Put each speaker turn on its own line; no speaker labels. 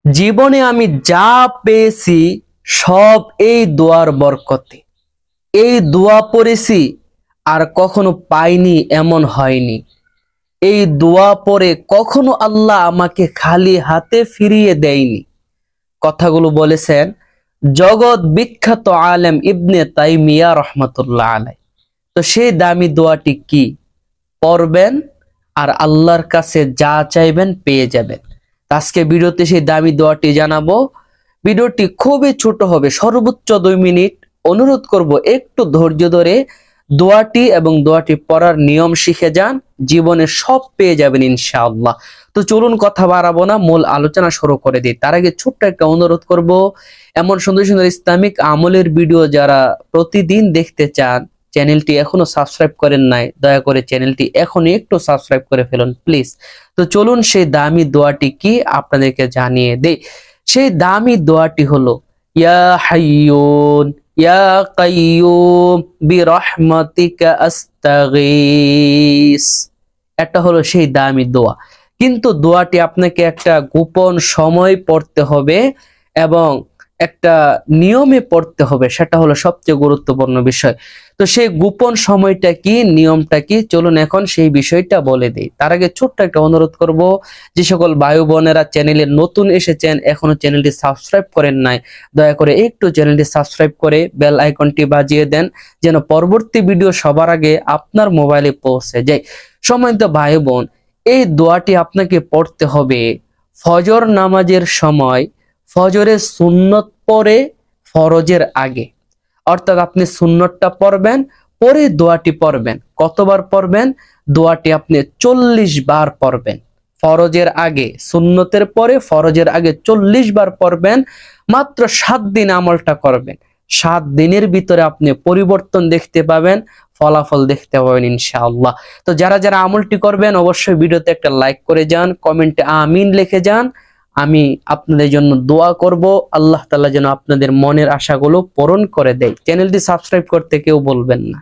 জীবনে আমি যা পেয়েছি সব এই দোয়ার বরকতে। এই দোয়া পড়েছি আর কখনো পাইনি এমন হয়নি। এই দোয়া পড়ে কখনো আল্লাহ আমাকে খালি হাতে ফিরিয়ে দেয়নি। কথাগুলো বলেছেন জগৎ বিখ্যাত আলেম ইবনে তাইমিয়া রহমাতুল্লাহ আলাই। তো সেই দামি দোয়াটি কি? পড়বেন আর আল্লাহর কাছে যা চাইবেন পেয়ে যাবেন। আজকে ভিডিওতে সেই দামি দোয়াটি জানাবো। ভিডিওটি খুবই ছোট হবে, সর্বোচ্চ 2 মিনিট। অনুরোধ করব একটু ধৈর্য ধরে দোয়াটি এবং দোয়াটি পড়ার নিয়ম শিখে যান, জীবনে সব পেয়ে যাবেন ইনশাআল্লাহ। তো চলুন কথা বাড়াবো না, মূল আলোচনা শুরু করে দিই। তার আগে ছোট্ট একটা অনুরোধ করব, এমন সুন্দর সুন্দর ইসলামিক আমলের ভিডিও যারা প্রতিদিন দেখতে চান, চ্যানেলটি এখনো সাবস্ক্রাইব করেন নাই, দয়া করে চ্যানেলটি এখনই একটু সাবস্ক্রাইব করে ফেলুন প্লিজ। তো চলুন সেই দামি দোয়াটি কি আপনাদেরকে জানিয়ে দেই। সেই দামি দোয়াটি হলো ইয়া হাইয়ুন ইয়া কাইয়ুম বিরহমাতিকা আস্তাগীস। এটা হলো সেই দামি দোয়া। কিন্তু দোয়াটি আপনাকে একটা গোপন সময় পড়তে হবে এবং একটা নিয়মে পড়তে হবে, সেটা হলো সবচেয়ে গুরুত্বপূর্ণ বিষয়। তো সেই গোপন সময়টা কি, নিয়মটা কি, চলুন এখন সেই বিষয়টা বলে দিই। তার আগে ছোট্ট একটা অনুরোধ করব, যে সকল ভাই বোনেরা চ্যানেলে নতুন এসেছেন, এখনো চ্যানেলটি সাবস্ক্রাইব করেন নাই, দয়া করে একটু চ্যানেলটি সাবস্ক্রাইব করে বেল আইকনটি বাজিয়ে দেন, যেন পরবর্তী ভিডিও সবার আগে আপনার মোবাইলে পৌঁছে যায়। সম্মানিত ভাই বোন, এই দোয়াটি আপনাকে পড়তে হবে ফজর নামাজের সময়, ফজরের সুন্নত পরে ফরজের আগে। অর্থাৎ আপনি সুন্নতটা পড়বেন, পরে দোয়াটি পড়বেন। কতবার পড়বেন? দোয়াটি আপনি 40 বার পড়বেন। ফরজের আগে, সুন্নতের পরে ফরজের আগে 40 বার পড়বেন। মাত্র 7 দিন আমলটা করবেন। 7 দিনের ভিতরে আপনি পরিবর্তন দেখতে পাবেন, ফলাফল দেখতে পাবেন ইনশাআল্লাহ। তো যারা যারা আমলটি করবেন অবশ্যই ভিডিওতে একটা লাইক করে যান, কমেন্টে আমিন লিখে যান। আমি আপনাদের জন্য দোয়া করব, আল্লাহ তাআলা যেন আপনাদের মনের আশাগুলো পূরণ করে দেয়। চ্যানেলটি সাবস্ক্রাইব করতে কেউ বলবেন না।